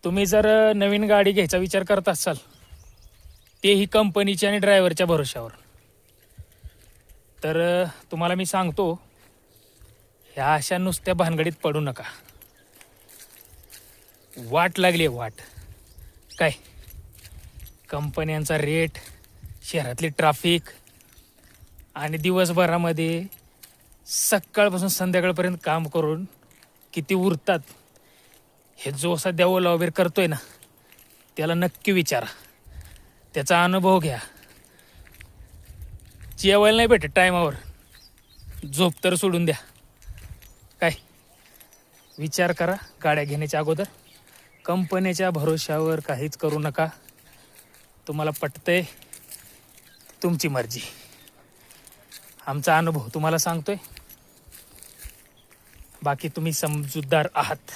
तुम्ही जर नवीन गाडी घ्यायचा विचार करत असाल, तेही कंपनीच्या आणि ड्रायव्हरच्या भरोश्यावर, तर तुम्हाला मी सांगतो, ह्या अशा नुसत्या भानगडीत पडू नका. वाट लागली आहे वाट. काय कंपन्यांचा रेट, शहरातली ट्रॅफिक आणि दिवसभरामध्ये सकाळपासून संध्याकाळपर्यंत काम करून किती उरतात, हे जो सध्या ओला उबेर करतोय ना, त्याला नक्की विचारा, त्याचा अनुभव घ्या. जेवायला नाही भेटत टायमावर, झोप तर सोडून द्या. काय विचार करा गाड्या घेण्याच्या अगोदर. कंपनीच्या भरोश्यावर काहीच करू नका. तुम्हाला पटतंय तुमची मर्जी, आमचा अनुभव तुम्हाला सांगतोय. बाकी तुम्ही समजूतदार आहात.